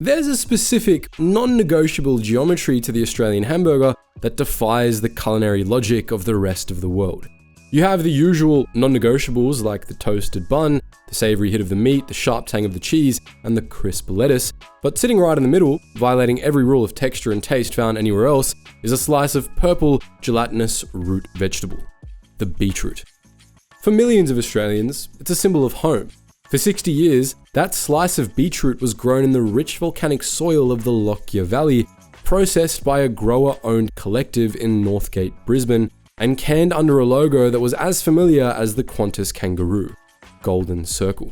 There's a specific, non-negotiable geometry to the Australian hamburger that defies the culinary logic of the rest of the world. You have the usual non-negotiables like the toasted bun, the savoury hit of the meat, the sharp tang of the cheese, and the crisp lettuce, but sitting right in the middle, violating every rule of texture and taste found anywhere else, is a slice of purple, gelatinous root vegetable, the beetroot. For millions of Australians, it's a symbol of home. For 60 years, that slice of beetroot was grown in the rich volcanic soil of the Lockyer Valley, processed by a grower-owned collective in Northgate, Brisbane, and canned under a logo that was as familiar as the Qantas kangaroo, Golden Circle.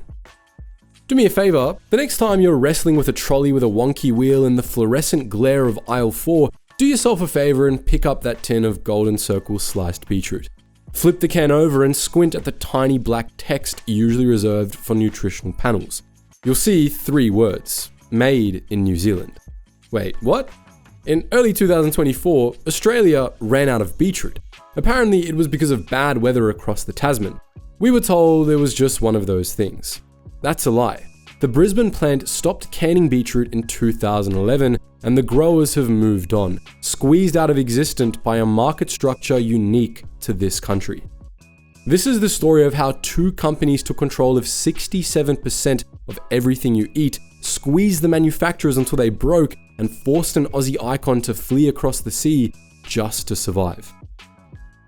Do me a favour, the next time you're wrestling with a trolley with a wonky wheel in the fluorescent glare of aisle 4, do yourself a favour and pick up that tin of Golden Circle sliced beetroot. Flip the can over and squint at the tiny black text usually reserved for nutritional panels. You'll see 3 words, made in New Zealand. Wait, what? In early 2024, Australia ran out of beetroot. Apparently it was because of bad weather across the Tasman. We were told it was just one of those things. That's a lie. The Brisbane plant stopped canning beetroot in 2011, and the growers have moved on, squeezed out of existence by a market structure unique to this country. This is the story of how 2 companies took control of 67% of everything you eat, squeezed the manufacturers until they broke, and forced an Aussie icon to flee across the sea just to survive.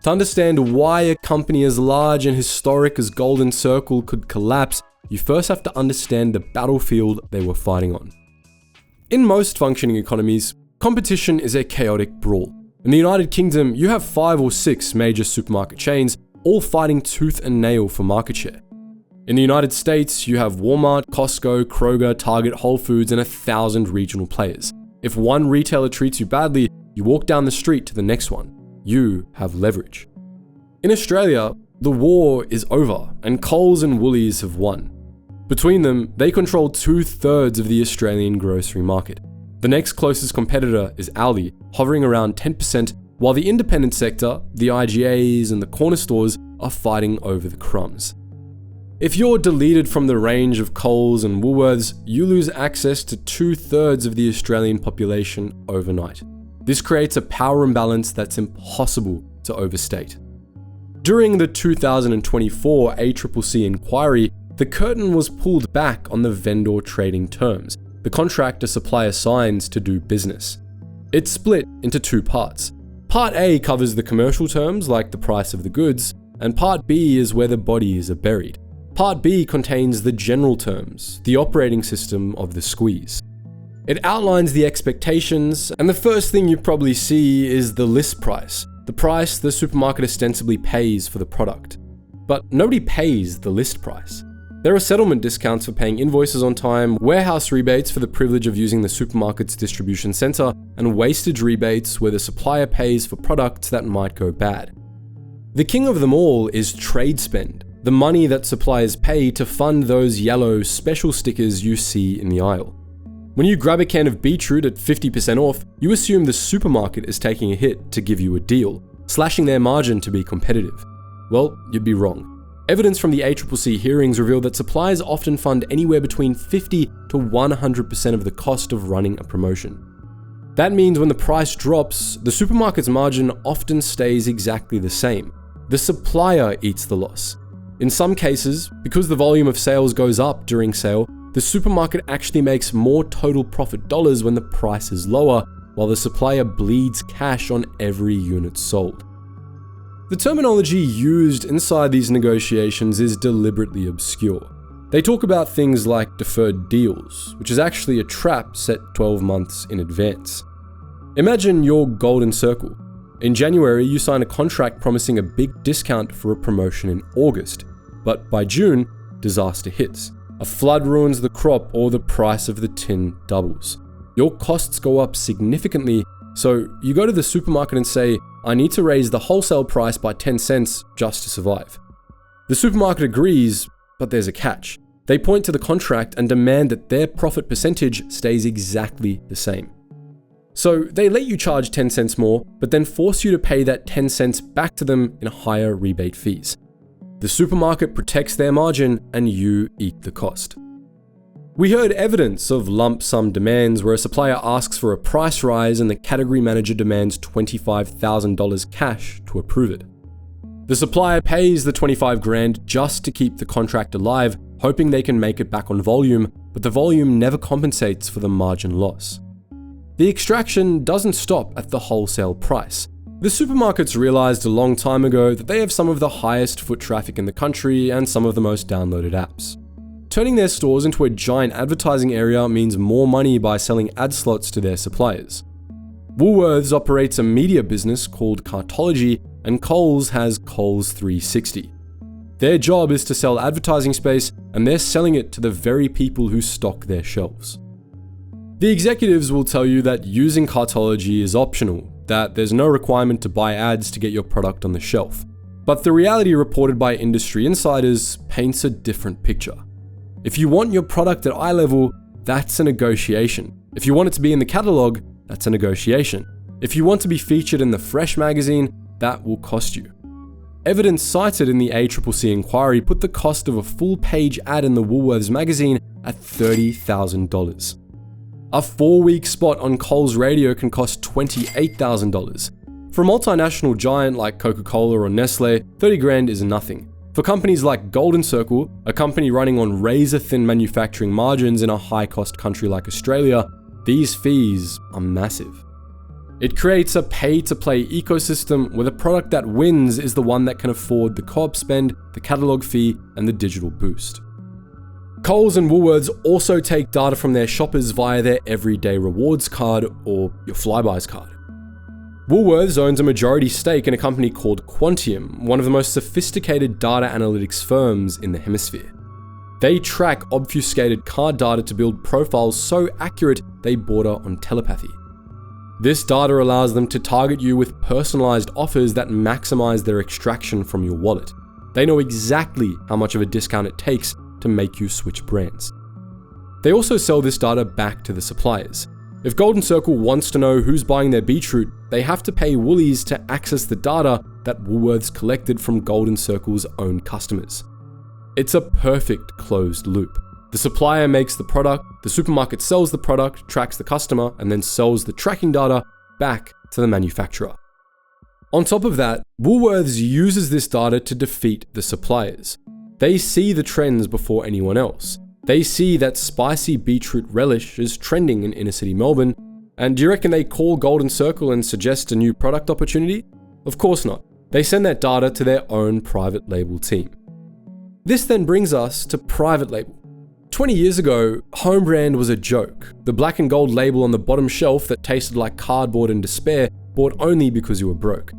To understand why a company as large and historic as Golden Circle could collapse, you first have to understand the battlefield they were fighting on. In most functioning economies, competition is a chaotic brawl. In the United Kingdom, you have 5 or 6 major supermarket chains, all fighting tooth and nail for market share. In the United States, you have Walmart, Costco, Kroger, Target, Whole Foods, and 1,000 regional players. If one retailer treats you badly, you walk down the street to the next one. You have leverage. In Australia, the war is over, and Coles and Woolies have won. Between them, they control 2/3 of the Australian grocery market. The next closest competitor is Aldi, hovering around 10%, while the independent sector, the IGAs and the corner stores, are fighting over the crumbs. If you're deleted from the range of Coles and Woolworths, you lose access to 2/3 of the Australian population overnight. This creates a power imbalance that's impossible to overstate. During the 2024 ACCC inquiry, the curtain was pulled back on the vendor trading terms, the contract a supplier signs to do business. It's split into 2 parts. Part A covers the commercial terms like the price of the goods, and Part B is where the bodies are buried. Part B contains the general terms, the operating system of the squeeze. It outlines the expectations, and the first thing you probably see is the list price, the price the supermarket ostensibly pays for the product. But nobody pays the list price. There are settlement discounts for paying invoices on time, warehouse rebates for the privilege of using the supermarket's distribution center, and wastage rebates where the supplier pays for products that might go bad. The king of them all is trade spend, the money that suppliers pay to fund those yellow special stickers you see in the aisle. When you grab a can of beetroot at 50% off, you assume the supermarket is taking a hit to give you a deal, slashing their margin to be competitive. Well, you'd be wrong. Evidence from the ACCC hearings revealed that suppliers often fund anywhere between 50 to 100% of the cost of running a promotion. That means when the price drops, the supermarket's margin often stays exactly the same. The supplier eats the loss. In some cases, because the volume of sales goes up during sale, the supermarket actually makes more total profit dollars when the price is lower, while the supplier bleeds cash on every unit sold. The terminology used inside these negotiations is deliberately obscure. They talk about things like deferred deals, which is actually a trap set 12 months in advance. Imagine your Golden Circle. In January, you sign a contract promising a big discount for a promotion in August, but by June, disaster hits. A flood ruins the crop or the price of the tin doubles. Your costs go up significantly, so you go to the supermarket and say, I need to raise the wholesale price by 10 cents just to survive. The supermarket agrees, but there's a catch. They point to the contract and demand that their profit percentage stays exactly the same. So they let you charge 10 cents more, but then force you to pay that 10 cents back to them in higher rebate fees. The supermarket protects their margin and you eat the cost. We heard evidence of lump sum demands where a supplier asks for a price rise and the category manager demands $25,000 cash to approve it. The supplier pays the 25 grand just to keep the contract alive, hoping they can make it back on volume, but the volume never compensates for the margin loss. The extraction doesn't stop at the wholesale price. The supermarkets realized a long time ago that they have some of the highest foot traffic in the country and some of the most downloaded apps. Turning their stores into a giant advertising area means more money by selling ad slots to their suppliers. Woolworths operates a media business called Cartology, and Coles has Coles 360. Their job is to sell advertising space, and they're selling it to the very people who stock their shelves. The executives will tell you that using Cartology is optional, that there's no requirement to buy ads to get your product on the shelf. But the reality reported by industry insiders paints a different picture. If you want your product at eye level, that's a negotiation. If you want it to be in the catalog, that's a negotiation. If you want to be featured in the Fresh magazine, that will cost you. Evidence cited in the ACCC inquiry put the cost of a full-page ad in the Woolworths magazine at $30,000. A 4-week spot on Coles Radio can cost $28,000. For a multinational giant like Coca-Cola or Nestle, 30 grand is nothing. For companies like Golden Circle, a company running on razor-thin manufacturing margins in a high-cost country like Australia, these fees are massive. It creates a pay-to-play ecosystem where the product that wins is the one that can afford the co-op spend, the catalog fee, and the digital boost. Coles and Woolworths also take data from their shoppers via their everyday rewards card or your Flybuys card. Woolworths owns a majority stake in a company called Quantium, one of the most sophisticated data analytics firms in the hemisphere. They track obfuscated card data to build profiles so accurate they border on telepathy. This data allows them to target you with personalized offers that maximize their extraction from your wallet. They know exactly how much of a discount it takes to make you switch brands. They also sell this data back to the suppliers. If Golden Circle wants to know who's buying their beetroot, they have to pay Woolies to access the data that Woolworths collected from Golden Circle's own customers. It's a perfect closed loop. The supplier makes the product, the supermarket sells the product, tracks the customer, and then sells the tracking data back to the manufacturer. On top of that, Woolworths uses this data to defeat the suppliers. They see the trends before anyone else. They see that spicy beetroot relish is trending in inner city Melbourne, and do you reckon they call Golden Circle and suggest a new product opportunity? Of course not. They send that data to their own private label team. This then brings us to private label. 20 years ago, home brand was a joke. The black and gold label on the bottom shelf that tasted like cardboard and despair, bought only because you were broke.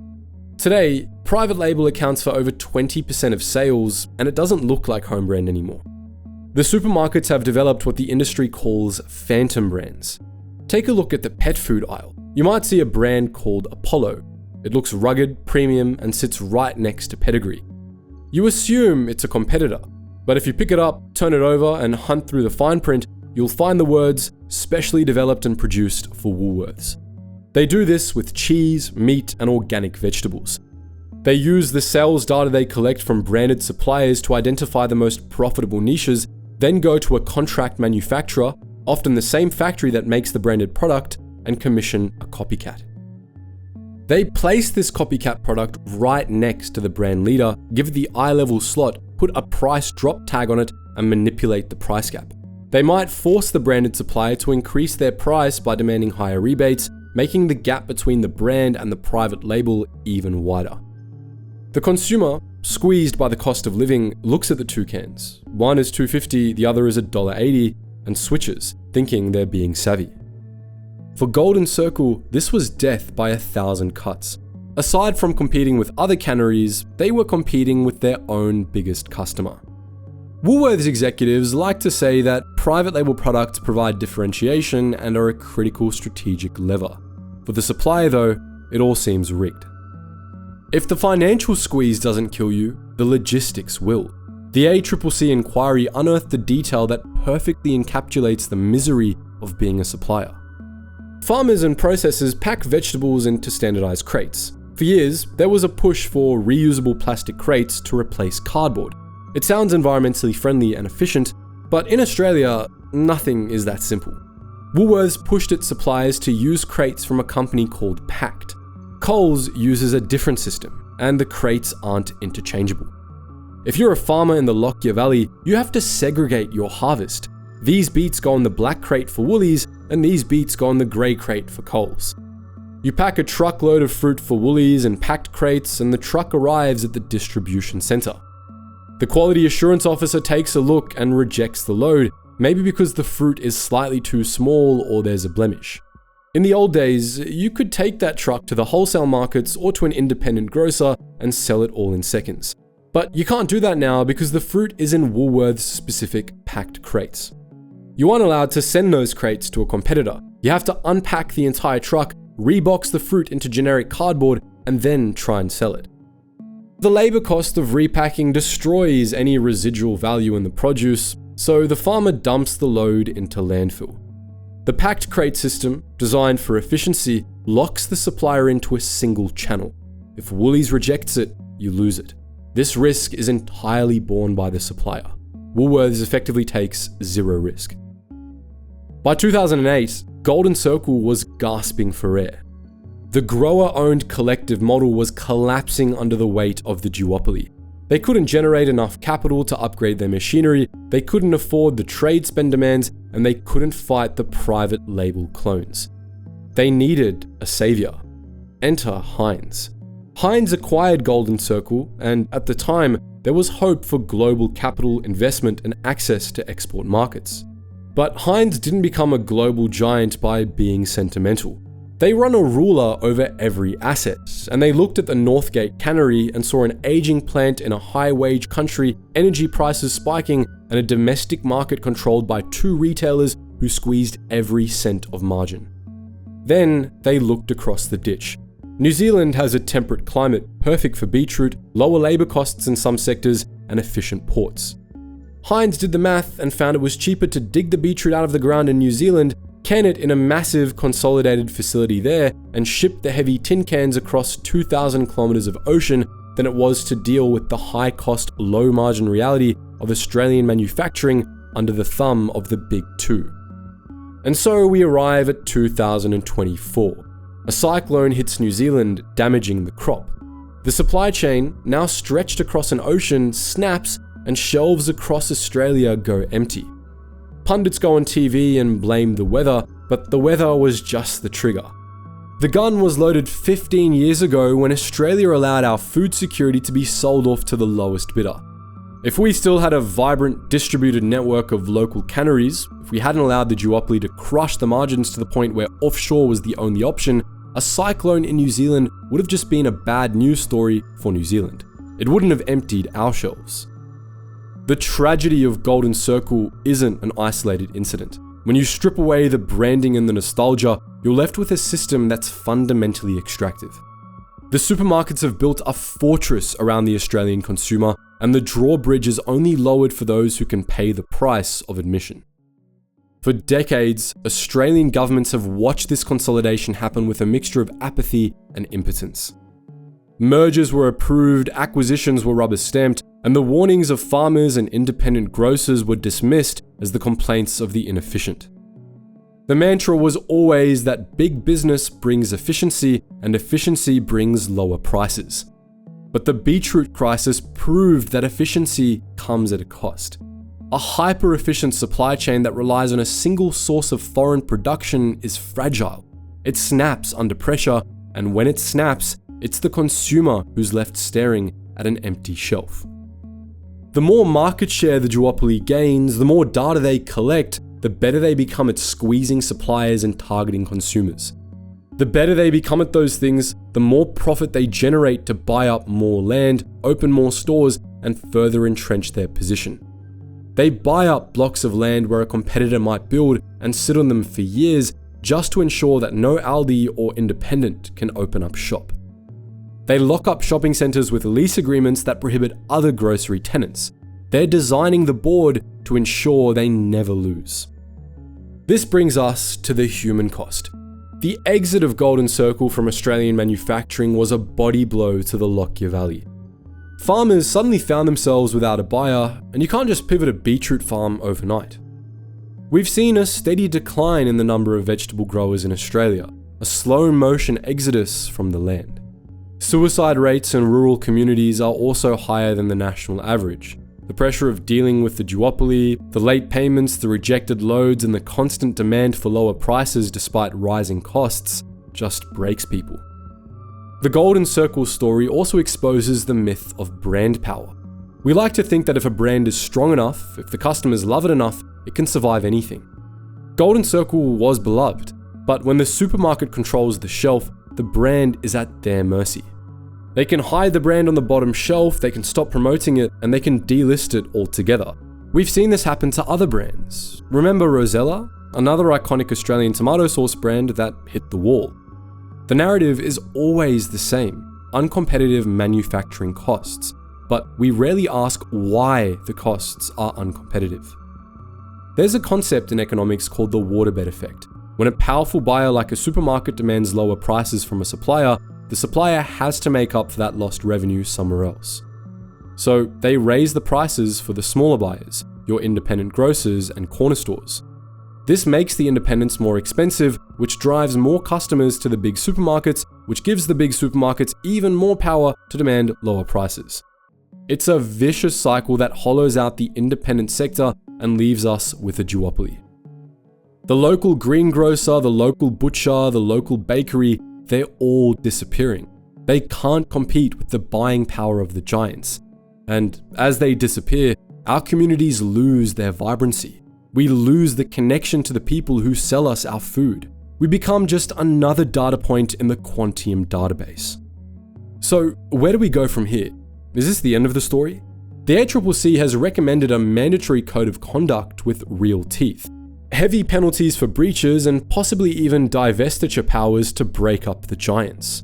Today, private label accounts for over 20% of sales, and it doesn't look like home brand anymore. The supermarkets have developed what the industry calls phantom brands. Take a look at the pet food aisle. You might see a brand called Apollo. It looks rugged, premium, and sits right next to Pedigree. You assume it's a competitor, but if you pick it up, turn it over, and hunt through the fine print, you'll find the words specially developed and produced for Woolworths. They do this with cheese, meat, and organic vegetables. They use the sales data they collect from branded suppliers to identify the most profitable niches, then go to a contract manufacturer, often the same factory that makes the branded product, and commission a copycat. They place this copycat product right next to the brand leader, give it the eye-level slot, put a price drop tag on it, and manipulate the price gap. They might force the branded supplier to increase their price by demanding higher rebates, making the gap between the brand and the private label even wider. The consumer, squeezed by the cost of living, looks at the two cans. One is $2.50, the other is $1.80, and switches, thinking they're being savvy. For Golden Circle, this was death by 1,000 cuts. Aside from competing with other canneries, they were competing with their own biggest customer. Woolworths executives like to say that private label products provide differentiation and are a critical strategic lever. For the supplier though, it all seems rigged. If the financial squeeze doesn't kill you, the logistics will. The ACCC inquiry unearthed a detail that perfectly encapsulates the misery of being a supplier. Farmers and processors pack vegetables into standardized crates. For years, there was a push for reusable plastic crates to replace cardboard. It sounds environmentally friendly and efficient, but in Australia, nothing is that simple. Woolworths pushed its suppliers to use crates from a company called Pact. Coles uses a different system, and the crates aren't interchangeable. If you're a farmer in the Lockyer Valley, you have to segregate your harvest. These beets go on the black crate for Woolies, and these beets go on the grey crate for Coles. You pack a truckload of fruit for Woolies in packed crates, and the truck arrives at the distribution centre. The quality assurance officer takes a look and rejects the load, maybe because the fruit is slightly too small or there's a blemish. In the old days, you could take that truck to the wholesale markets or to an independent grocer and sell it all in seconds. But you can't do that now because the fruit is in Woolworths' specific packed crates. You aren't allowed to send those crates to a competitor. You have to unpack the entire truck, rebox the fruit into generic cardboard, and then try and sell it. The labor cost of repacking destroys any residual value in the produce, so the farmer dumps the load into landfill. The packed crate system, designed for efficiency, locks the supplier into a single channel. If Woolies rejects it, you lose it. This risk is entirely borne by the supplier. Woolworths effectively takes zero risk. By 2008, Golden Circle was gasping for air. The grower-owned collective model was collapsing under the weight of the duopoly. They couldn't generate enough capital to upgrade their machinery, they couldn't afford the trade spend demands, and they couldn't fight the private label clones. They needed a savior. Enter Heinz. Heinz acquired Golden Circle, and at the time, there was hope for global capital investment and access to export markets. But Heinz didn't become a global giant by being sentimental. They run a ruler over every asset, and they looked at the Northgate cannery and saw an aging plant in a high-wage country, energy prices spiking, and a domestic market controlled by two retailers who squeezed every cent of margin. Then they looked across the ditch. New Zealand has a temperate climate, perfect for beetroot, lower labor costs in some sectors, and efficient ports. Heinz did the math and found it was cheaper to dig the beetroot out of the ground in New Zealand, can it in a massive consolidated facility there, and ship the heavy tin cans across 2,000 kilometers of ocean than it was to deal with the high-cost, low-margin reality of Australian manufacturing under the thumb of the Big Two. And so we arrive at 2024. A cyclone hits New Zealand, damaging the crop. The supply chain, now stretched across an ocean, snaps, and shelves across Australia go empty. Pundits go on TV and blame the weather, but the weather was just the trigger. The gun was loaded 15 years ago when Australia allowed our food security to be sold off to the lowest bidder. If we still had a vibrant, distributed network of local canneries, if we hadn't allowed the duopoly to crush the margins to the point where offshore was the only option, a cyclone in New Zealand would have just been a bad news story for New Zealand. It wouldn't have emptied our shelves. The tragedy of Golden Circle isn't an isolated incident. When you strip away the branding and the nostalgia, you're left with a system that's fundamentally extractive. The supermarkets have built a fortress around the Australian consumer, and the drawbridge is only lowered for those who can pay the price of admission. For decades, Australian governments have watched this consolidation happen with a mixture of apathy and impotence. Mergers were approved, acquisitions were rubber-stamped, and the warnings of farmers and independent grocers were dismissed as the complaints of the inefficient. The mantra was always that big business brings efficiency, and efficiency brings lower prices. But the beetroot crisis proved that efficiency comes at a cost. A hyper-efficient supply chain that relies on a single source of foreign production is fragile. It snaps under pressure, and when it snaps, it's the consumer who's left staring at an empty shelf. The more market share the duopoly gains, the more data they collect, the better they become at squeezing suppliers and targeting consumers. The better they become at those things, the more profit they generate to buy up more land, open more stores, and further entrench their position. They buy up blocks of land where a competitor might build and sit on them for years just to ensure that no Aldi or independent can open up shop. They lock up shopping centers with lease agreements that prohibit other grocery tenants. They're designing the board to ensure they never lose. This brings us to the human cost. The exit of Golden Circle from Australian manufacturing was a body blow to the Lockyer Valley. Farmers suddenly found themselves without a buyer, and you can't just pivot a beetroot farm overnight. We've seen a steady decline in the number of vegetable growers in Australia, a slow motion exodus from the land. Suicide rates in rural communities are also higher than the national average. The pressure of dealing with the duopoly, the late payments, the rejected loads, and the constant demand for lower prices despite rising costs just breaks people. The Golden Circle story also exposes the myth of brand power. We like to think that if a brand is strong enough, if the customers love it enough, it can survive anything. Golden Circle was beloved, but when the supermarket controls the shelf, the brand is at their mercy. They can hide the brand on the bottom shelf, they can stop promoting it, and they can delist it altogether. We've seen this happen to other brands. Remember Rosella, another iconic Australian tomato sauce brand that hit the wall. The narrative is always the same: uncompetitive manufacturing costs, but we rarely ask why the costs are uncompetitive. There's a concept in economics called the waterbed effect. When a powerful buyer like a supermarket demands lower prices from a supplier, the supplier has to make up for that lost revenue somewhere else. So they raise the prices for the smaller buyers, your independent grocers and corner stores. This makes the independents more expensive, which drives more customers to the big supermarkets, which gives the big supermarkets even more power to demand lower prices. It's a vicious cycle that hollows out the independent sector and leaves us with a duopoly. The local greengrocer, the local butcher, the local bakery, they're all disappearing. They can't compete with the buying power of the giants. And as they disappear, our communities lose their vibrancy. We lose the connection to the people who sell us our food. We become just another data point in the Quantium database. So where do we go from here? Is this the end of the story? The ACCC has recommended a mandatory code of conduct with real teeth. Heavy penalties for breaches and possibly even divestiture powers to break up the giants.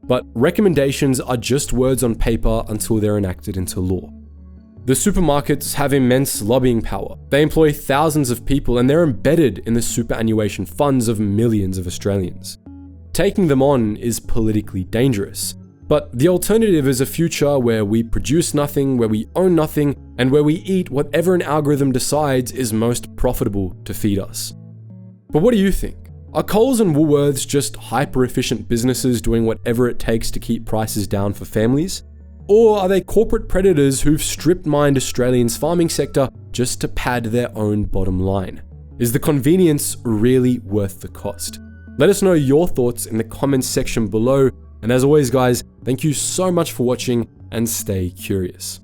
But recommendations are just words on paper until they're enacted into law. The supermarkets have immense lobbying power. They employ thousands of people and they're embedded in the superannuation funds of millions of Australians. Taking them on is politically dangerous. But the alternative is a future where we produce nothing, where we own nothing, and where we eat whatever an algorithm decides is most profitable to feed us. But what do you think? Are Coles and Woolworths just hyper-efficient businesses doing whatever it takes to keep prices down for families? Or are they corporate predators who've strip-mined Australians' farming sector just to pad their own bottom line? Is the convenience really worth the cost? Let us know your thoughts in the comments section below. And as always, guys, thank you so much for watching and stay curious.